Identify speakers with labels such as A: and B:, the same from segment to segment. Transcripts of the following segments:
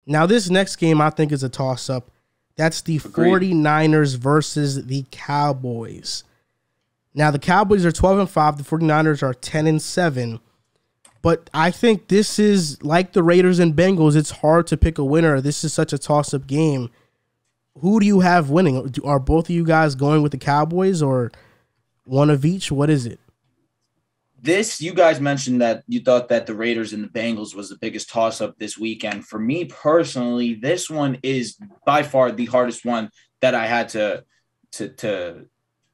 A: Now, this next game I think is a toss-up. That's the 49ers versus the Cowboys. Now, the Cowboys are 12-5. The 49ers are 10-7. But I think this is like the Raiders and Bengals. It's hard to pick a winner. This is such a toss-up game. Who do you have winning? Are both of you guys going with the Cowboys or one of each? What is it?
B: You guys mentioned that you thought that the Raiders and the Bengals was the biggest toss-up this weekend. For me personally, this one is by far the hardest one that I had to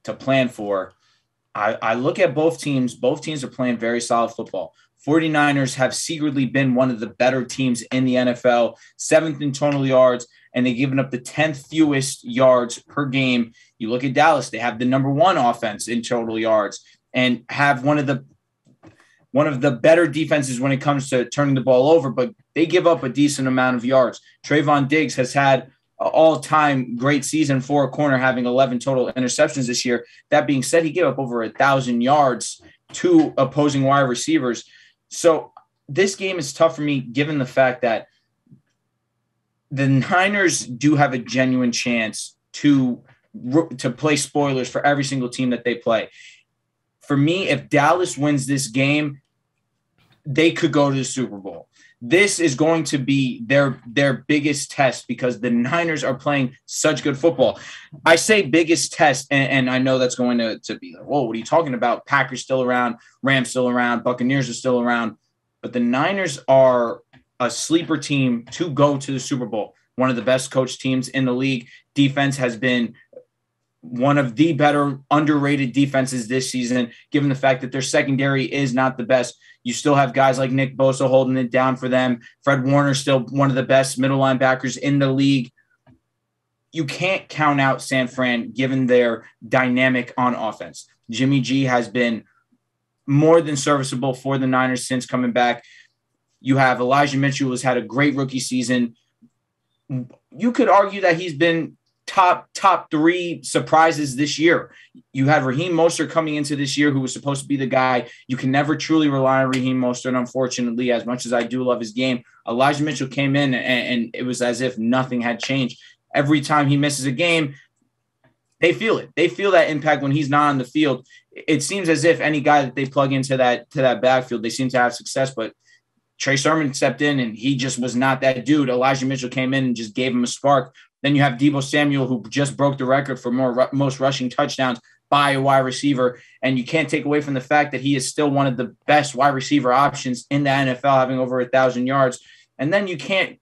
B: plan for. I look at both teams. Both teams are playing very solid football. 49ers have secretly been one of the better teams in the NFL, 7th in total yards, and they've given up the 10th fewest yards per game. You look at Dallas, they have the number 1 offense in total yards and have one of the better defenses when it comes to turning the ball over, but they give up a decent amount of yards. Trayvon Diggs has had an all-time great season for a corner, having 11 total interceptions this year. That being said, he gave up over 1,000 yards to opposing wide receivers. So this game is tough for me, given the fact that the Niners do have a genuine chance to play spoilers for every single team that they play. For me, if Dallas wins this game, they could go to the Super Bowl. This is going to be their biggest test because the Niners are playing such good football. I say biggest test, and I know that's going to be like, whoa, what are you talking about? Packers still around, Rams still around, Buccaneers are still around. But the Niners are a sleeper team to go to the Super Bowl. One of the best coached teams in the league. Defense has been one of the better underrated defenses this season, given the fact that their secondary is not the best. You still have guys like Nick Bosa holding it down for them. Fred Warner still one of the best middle linebackers in the league. You can't count out San Fran given their dynamic on offense. Jimmy G has been more than serviceable for the Niners since coming back. You have Elijah Mitchell, who's had a great rookie season. You could argue that he's been top 3 surprises this year. You had Raheem Mostert coming into this year, who was supposed to be the guy. You can never truly rely on Raheem Mostert, unfortunately, as much as I do love his game. Elijah Mitchell came in, and it was as if nothing had changed. Every time he misses a game, they feel it. They feel that impact when he's not on the field. It seems as if any guy that they plug into that backfield, they seem to have success, but Trey Sermon stepped in, and he just was not that dude. Elijah Mitchell came in and just gave him a spark. Then you have Debo Samuel, who just broke the record for most rushing touchdowns by a wide receiver. And you can't take away from the fact that he is still one of the best wide receiver options in the NFL, having over 1,000 yards. And then you can't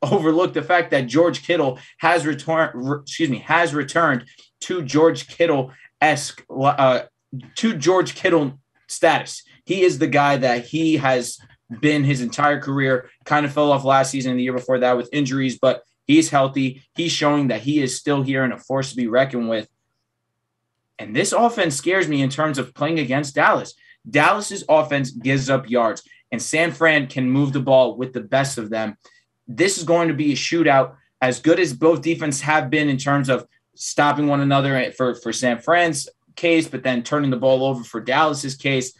B: overlook the fact that George Kittle has returned to George Kittle-esque, to George Kittle status. He is the guy that he has been his entire career. Kind of fell off last season and the year before that with injuries, but he's healthy. He's showing that he is still here and a force to be reckoned with. And this offense scares me in terms of playing against Dallas. Dallas's offense gives up yards, and San Fran can move the ball with the best of them. This is going to be a shootout, as good as both defenses have been in terms of stopping one another for San Fran's case, but then turning the ball over for Dallas's case.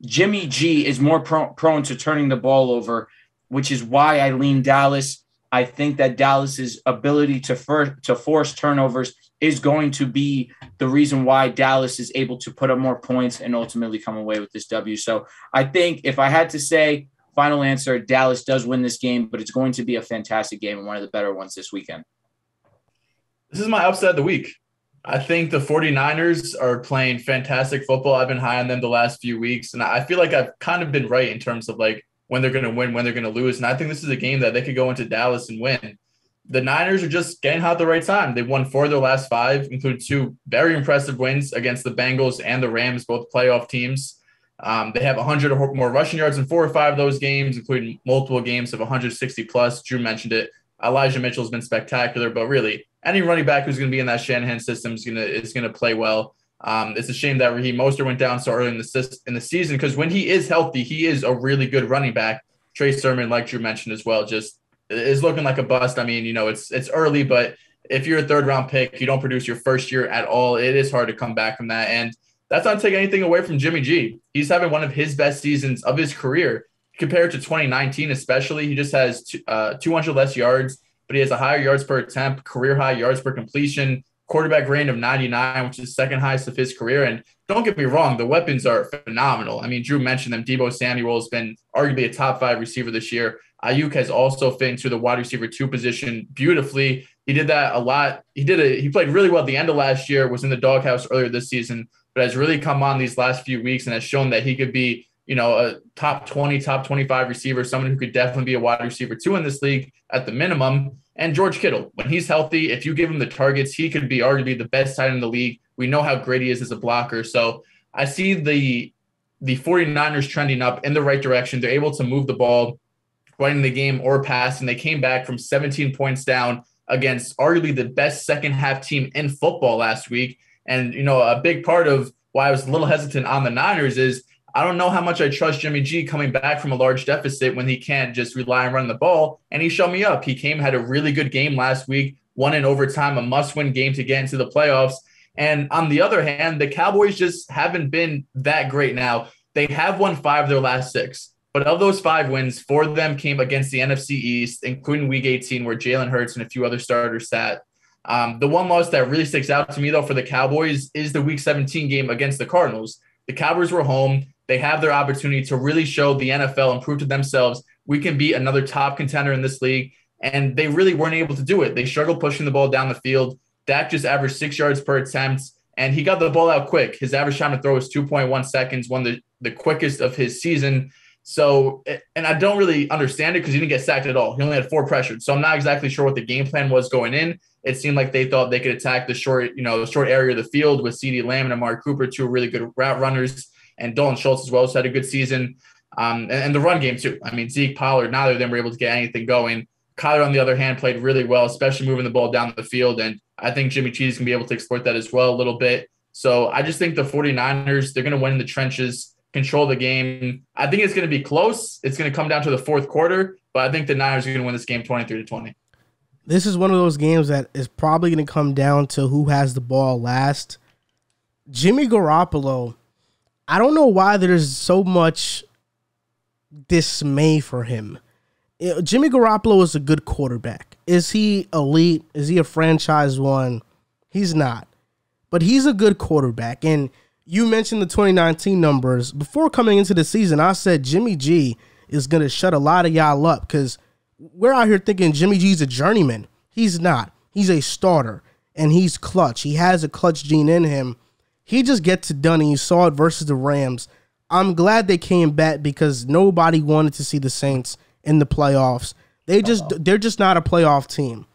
B: Jimmy G is more prone to turning the ball over, which is why I lean Dallas. I think that Dallas's ability to force turnovers is going to be the reason why Dallas is able to put up more points and ultimately come away with this W. So I think if I had to say final answer, Dallas does win this game, but it's going to be a fantastic game and one of the better ones this weekend.
C: This is my upset of the week. I think the 49ers are playing fantastic football. I've been high on them the last few weeks, and I feel like I've kind of been right in terms of like when they're going to win, when they're going to lose. And I think this is a game that they could go into Dallas and win. The Niners are just getting hot at the right time. They've won 4 of their last 5, including 2 very impressive wins against the Bengals and the Rams, both playoff teams. They have 100 or more rushing yards in 4 or 5 of those games, including multiple games of 160 plus. Drew mentioned it. Elijah Mitchell's been spectacular, but really any running back who's going to be in that Shanahan system is going to play well. It's a shame that Raheem Mostert went down so early in the season, because when he is healthy, he is a really good running back. Trey Sermon, like Drew mentioned as well, just is looking like a bust. I mean, it's early, but if you're a 3rd-round pick, you don't produce your first year at all, it is hard to come back from that. And that's not taking anything away from Jimmy G. He's having one of his best seasons of his career. compared to 2019, especially, he just has 200 less yards, but he has a higher yards per attempt, career high yards per completion, quarterback rating of 99, which is second highest of his career. And don't get me wrong, the weapons are phenomenal. I mean, Drew mentioned them. Debo Samuel has been arguably a top 5 receiver this year. Ayuk has also fit into the wide receiver 2 position beautifully. He did that a lot. He played really well at the end of last year, was in the doghouse earlier this season, but has really come on these last few weeks and has shown that he could be, a top 20, top 25 receiver, someone who could definitely be a wide receiver 2 in this league at the minimum. And George Kittle, when he's healthy, if you give him the targets, he could be arguably the best tight end in the league. We know how great he is as a blocker. So I see the 49ers trending up in the right direction. They're able to move the ball, running the game or passing. They came back from 17 points down against arguably the best second half team in football last week. And, a big part of why I was a little hesitant on the Niners is I don't know how much I trust Jimmy G coming back from a large deficit when he can't just rely on running the ball. And he showed me up. He had a really good game last week, won in overtime, a must-win game to get into the playoffs. And on the other hand, the Cowboys just haven't been that great. Now, they have won 5 of their last 6. But of those 5 wins, 4 of them came against the NFC East, including Week 18, where Jalen Hurts and a few other starters sat. The one loss that really sticks out to me, though, for the Cowboys is the Week 17 game against the Cardinals. The Cowboys were home. They have their opportunity to really show the NFL and prove to themselves we can be another top contender in this league, and they really weren't able to do it. They struggled pushing the ball down the field. Dak just averaged 6 yards per attempt, and he got the ball out quick. His average time to throw was 2.1 seconds, one of the quickest of his season. So, and I don't really understand it because he didn't get sacked at all. He only had 4 pressures. So I'm not exactly sure what the game plan was going in. It seemed like they thought they could attack the short area of the field with CeeDee Lamb and Amari Cooper, 2 really good route runners, and Dalton Schultz as well, who's had a good season. And the run game too. I mean, Zeke, Pollard, neither of them were able to get anything going. Kyler, on the other hand, played really well, especially moving the ball down the field. And I think Jimmy G is going to be able to exploit that as well a little bit. So I just think the 49ers, they're going to win in the trenches, control the game. I think it's going to be close. It's going to come down to the fourth quarter, but I think the Niners are going to win this game 23-20.
A: This is one of those games that is probably going to come down to who has the ball last. Jimmy Garoppolo, I don't know why there's so much dismay for him. Jimmy Garoppolo is a good quarterback. Is he elite? Is he a franchise one? He's not. But he's a good quarterback. And you mentioned the 2019 numbers. Before coming into the season, I said Jimmy G is going to shut a lot of y'all up because we're out here thinking Jimmy G's a journeyman. He's not. He's a starter, and he's clutch. He has a clutch gene in him. He just gets it done, and you saw it versus the Rams. I'm glad they came back because nobody wanted to see the Saints in the playoffs. They're just not a playoff team.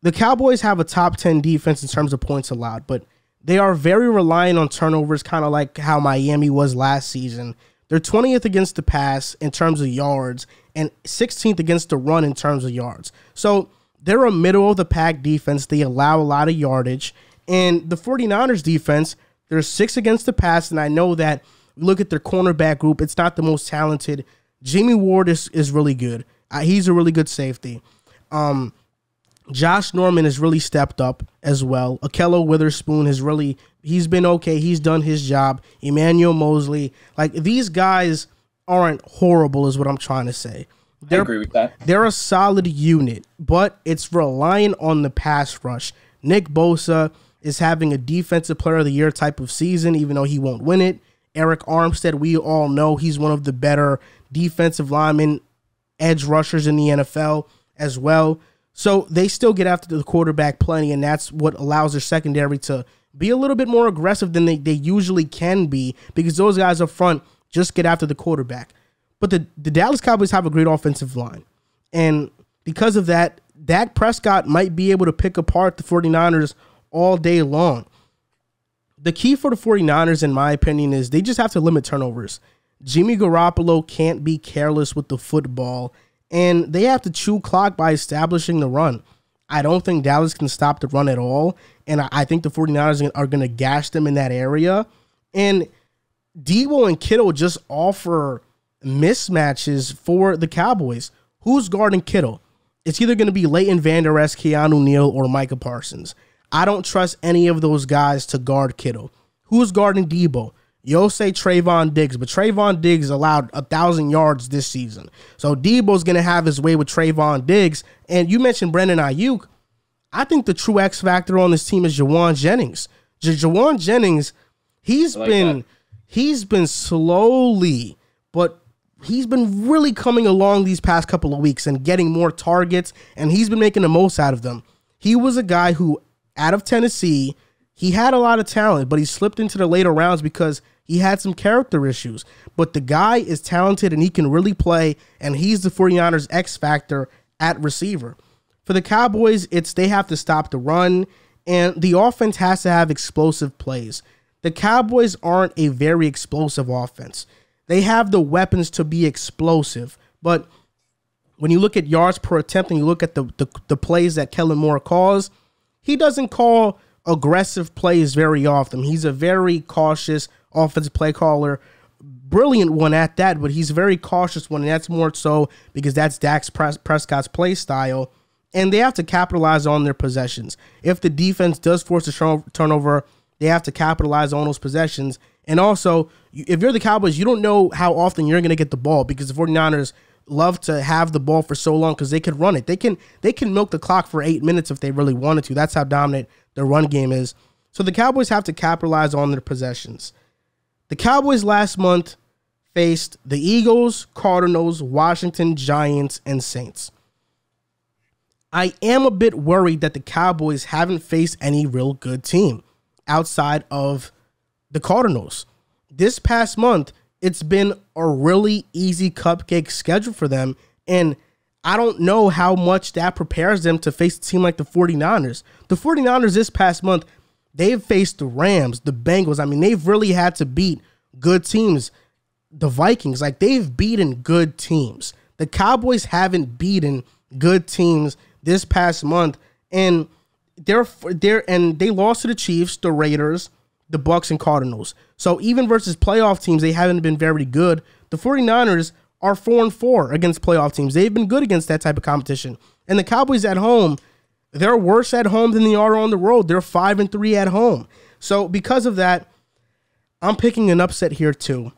A: The Cowboys have a top 10 defense in terms of points allowed, but they are very reliant on turnovers, kind of like how Miami was last season. They're 20th against the pass in terms of yards and 16th against the run in terms of yards. So they're a middle-of-the-pack defense. They allow a lot of yardage. And the 49ers defense, they're 6th against the pass, and I know that look at their cornerback group. It's not the most talented. Jamie Ward is really good. He's a really good safety. Josh Norman has really stepped up as well. Akello Witherspoon he's been okay. He's done his job. Emmanuel Mosley. Like, these guys aren't horrible is what I'm trying to say.
B: I agree with that.
A: They're a solid unit, but it's relying on the pass rush. Nick Bosa is having a defensive player of the year type of season, even though he won't win it. Eric Armstead, we all know he's one of the better defensive linemen, edge rushers in the NFL as well. So they still get after the quarterback plenty, and that's what allows their secondary to be a little bit more aggressive than they usually can be because those guys up front just get after the quarterback. But the Dallas Cowboys have a great offensive line. And because of that, Dak Prescott might be able to pick apart the 49ers all day long. The key for the 49ers, in my opinion, is they just have to limit turnovers. Jimmy Garoppolo can't be careless with the football, and they have to chew clock by establishing the run. I don't think Dallas can stop the run at all, and I think the 49ers are going to gash them in that area. And Debo and Kittle just offer mismatches for the Cowboys. Who's guarding Kittle? It's either going to be Leighton Vander Esch, Keanu Neal, or Micah Parsons. I don't trust any of those guys to guard Kittle. Who's guarding Debo? you'll say Trayvon Diggs, but Trayvon Diggs allowed 1,000 yards this season. So Debo's going to have his way with Trayvon Diggs. And you mentioned Brandon Ayuk. I think the true X factor on this team is Jawan Jennings. Jawan Jennings, he's been slowly, but he's been really coming along these past couple of weeks and getting more targets, and he's been making the most out of them. He was a guy who, out of Tennessee, he had a lot of talent, but he slipped into the later rounds because he had some character issues. But the guy is talented and he can really play, and he's the 49ers X factor at receiver. For the Cowboys, they have to stop the run, and the offense has to have explosive plays. The Cowboys aren't a very explosive offense. They have the weapons to be explosive, but when you look at yards per attempt and you look at the plays that Kellen Moore calls, he doesn't call aggressive plays very often. He's a very cautious offensive play caller, brilliant one at that, but he's a very cautious one, and that's more so because that's Dak Prescott's play style, and they have to capitalize on their possessions. If the defense does force a turnover, they have to capitalize on those possessions. And also, if you're the Cowboys, you don't know how often you're going to get the ball because the 49ers love to have the ball for so long because they could run it. They can milk the clock for 8 minutes if they really wanted to. That's how dominant their run game is. So the Cowboys have to capitalize on their possessions. The Cowboys last month faced the Eagles, Cardinals, Washington, Giants, and Saints. I am a bit worried that the Cowboys haven't faced any real good team outside of the Cardinals. This past month, it's been a really easy cupcake schedule for them, and I don't know how much that prepares them to face a team like the 49ers. The 49ers this past month, they've faced the Rams, the Bengals. I mean, they've really had to beat good teams. The Vikings, like, they've beaten good teams. The Cowboys haven't beaten good teams this past month, and they lost to the Chiefs, the Raiders, the Bucks, and Cardinals. So even versus playoff teams, they haven't been very good. The 49ers are 4-4 against playoff teams. They've been good against that type of competition. And the Cowboys at home, they're worse at home than they are on the road. They're 5-3 at home. So because of that, I'm picking an upset here too.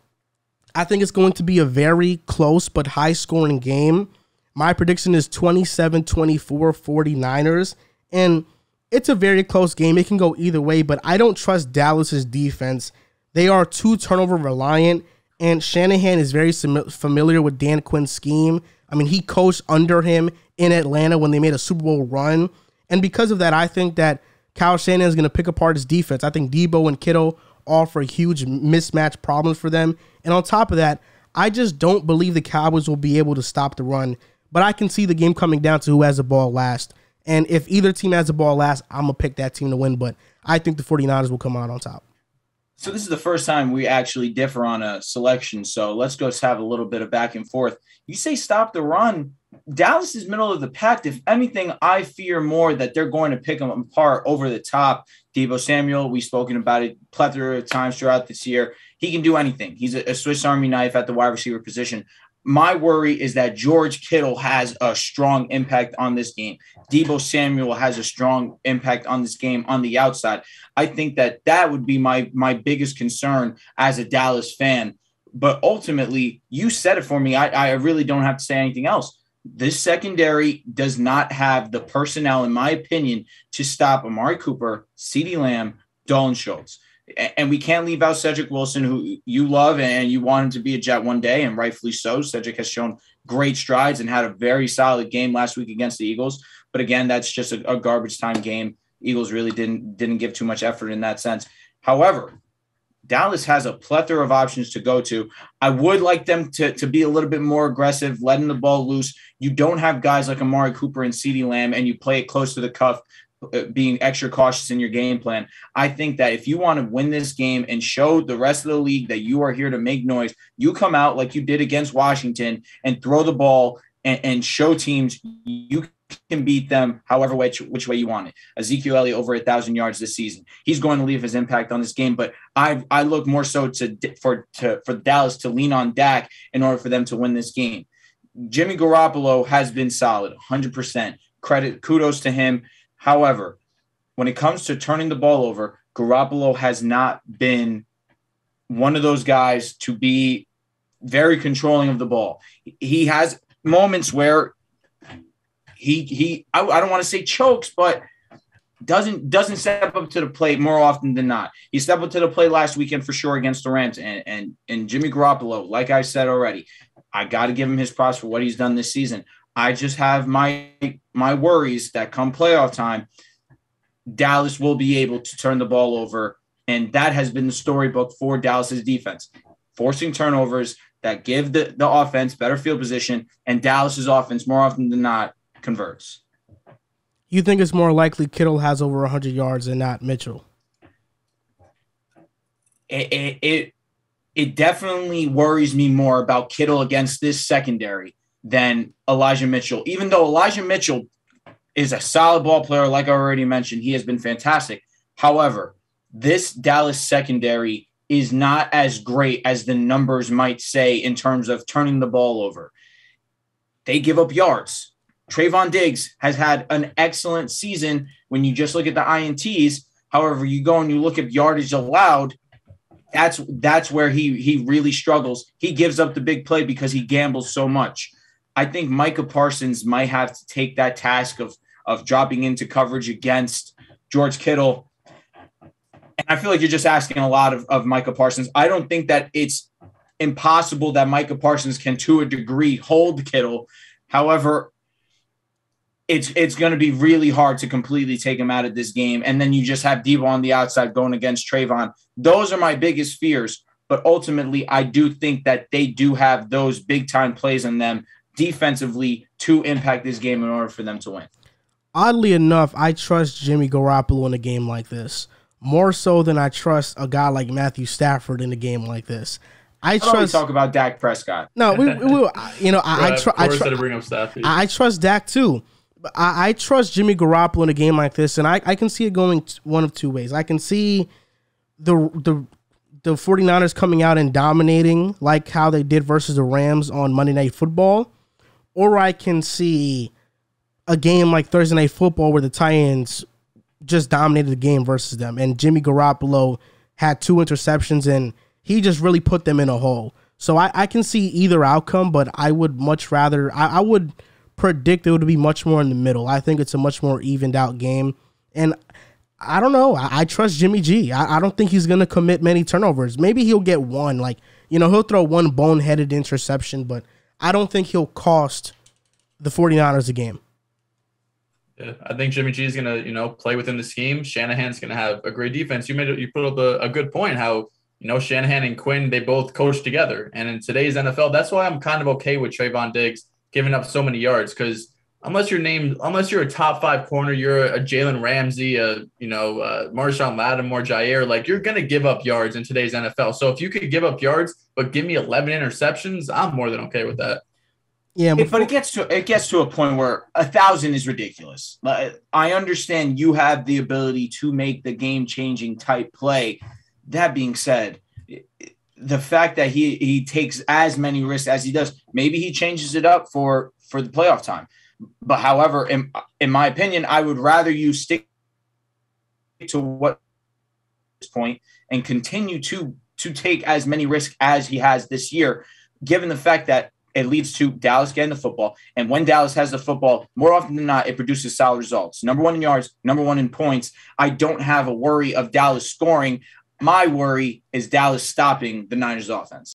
A: I think it's going to be a very close but high-scoring game. My prediction is 27-24 49ers. And it's a very close game. It can go either way, but I don't trust Dallas's defense. They are too turnover reliant, and Shanahan is very familiar with Dan Quinn's scheme. I mean, he coached under him in Atlanta when they made a Super Bowl run, and because of that, I think that Kyle Shanahan is going to pick apart his defense. I think Debo and Kittle offer huge mismatch problems for them, and on top of that, I just don't believe the Cowboys will be able to stop the run, but I can see the game coming down to who has the ball last. And if either team has the ball last, I'm going to pick that team to win. But I think the 49ers will come out on top.
B: So this is the first time we actually differ on a selection. So let's go have a little bit of back and forth. You say stop the run. Dallas is middle of the pack. If anything, I fear more that they're going to pick them apart over the top. Debo Samuel, we've spoken about it plethora of times throughout this year. He can do anything. He's a Swiss Army knife at the wide receiver position. My worry is that George Kittle has a strong impact on this game. Debo Samuel has a strong impact on this game on the outside. I think that would be my biggest concern as a Dallas fan. But ultimately, you said it for me. I really don't have to say anything else. This secondary does not have the personnel, in my opinion, to stop Amari Cooper, CeeDee Lamb, Dalton Schultz. And we can't leave out Cedric Wilson, who you love and you want him to be a Jet one day, and rightfully so. Cedric has shown great strides and had a very solid game last week against the Eagles. But again, that's just a garbage time game. Eagles really didn't give too much effort in that sense. However, Dallas has a plethora of options to go to. I would like them to be a little bit more aggressive, letting the ball loose. You don't have guys like Amari Cooper and CeeDee Lamb, and you play it close to the cuff, being extra cautious in your game plan. I think that if you want to win this game and show the rest of the league that you are here to make noise, you come out like you did against Washington and throw the ball and show teams you can beat them however which way you want it. Ezekiel Elliott over 1,000 yards this season. He's going to leave his impact on this game, but I look more so for Dallas to lean on Dak in order for them to win this game. Jimmy Garoppolo has been solid, 100%. Kudos to him. However, when it comes to turning the ball over, Garoppolo has not been one of those guys to be very controlling of the ball. He has moments where I don't want to say chokes, but doesn't step up to the plate more often than not. He stepped up to the plate last weekend for sure against the Rams, and Jimmy Garoppolo, like I said already, I got to give him his props for what he's done this season. I just have my worries that come playoff time, Dallas will be able to turn the ball over, and that has been the storybook for Dallas's defense, forcing turnovers that give the offense better field position, and Dallas's offense more often than not converts.
A: You think it's more likely Kittle has over 100 yards and not Mitchell?
B: It definitely worries me more about Kittle against this secondary than Elijah Mitchell. Even though Elijah Mitchell is a solid ball player, like I already mentioned, he has been fantastic. However, this Dallas secondary is not as great as the numbers might say in terms of turning the ball over. They give up yards. Trayvon Diggs has had an excellent season when you just look at the INTs. However, you go and you look at yardage allowed, that's where he really struggles. He gives up the big play because he gambles so much. I think Micah Parsons might have to take that task of dropping into coverage against George Kittle. And I feel like you're just asking a lot of Micah Parsons. I don't think that it's impossible that Micah Parsons can, to a degree, hold Kittle. However, it's going to be really hard to completely take him out of this game. And then you just have Debo on the outside going against Trayvon. Those are my biggest fears. But ultimately, I do think that they do have those big-time plays in them defensively to impact this game in order for them to win.
A: Oddly enough, I trust Jimmy Garoppolo in a game like this more so than I trust a guy like Matthew Stafford in a game like this. I
B: talk about Dak Prescott.
A: No, we I trust Dak too. I trust Jimmy Garoppolo in a game like this, and I can see it going one of two ways. I can see the 49ers coming out and dominating like how they did versus the Rams on Monday Night Football, or I can see a game like Thursday Night Football where the Titans just dominated the game versus them, and Jimmy Garoppolo had 2 interceptions, and he just really put them in a hole. So I can see either outcome, but I would much rather – I would – predict it would be much more in the middle. I think it's a much more evened out game. And I don't know. I trust Jimmy G. I don't think he's going to commit many turnovers. Maybe he'll get one. He'll throw one boneheaded interception, but I don't think he'll cost the 49ers a game.
C: Yeah, I think Jimmy G is going to, play within the scheme. Shanahan's going to have a great defense. You put up a good point how, Shanahan and Quinn, they both coach together. And in today's NFL, that's why I'm kind of okay with Trayvon Diggs giving up so many yards, because unless you're a top 5 corner, you're a Jalen Ramsey, Marshawn Lattimore, Jair, you're going to give up yards in today's NFL. So if you could give up yards, but give me 11 interceptions, I'm more than okay with that.
A: Yeah,
B: but it gets to a point where 1,000 is ridiculous. I understand you have the ability to make the game-changing type play. That being said, the fact that he takes as many risks as he does, maybe he changes it up for the playoff time. But however, in my opinion, I would rather you stick to what this point and continue to take as many risks as he has this year, given the fact that it leads to Dallas getting the football. And when Dallas has the football, more often than not, it produces solid results. Number 1 in yards, number 1 in points. I don't have a worry of Dallas scoring. My worry is Dallas stopping the Niners offense.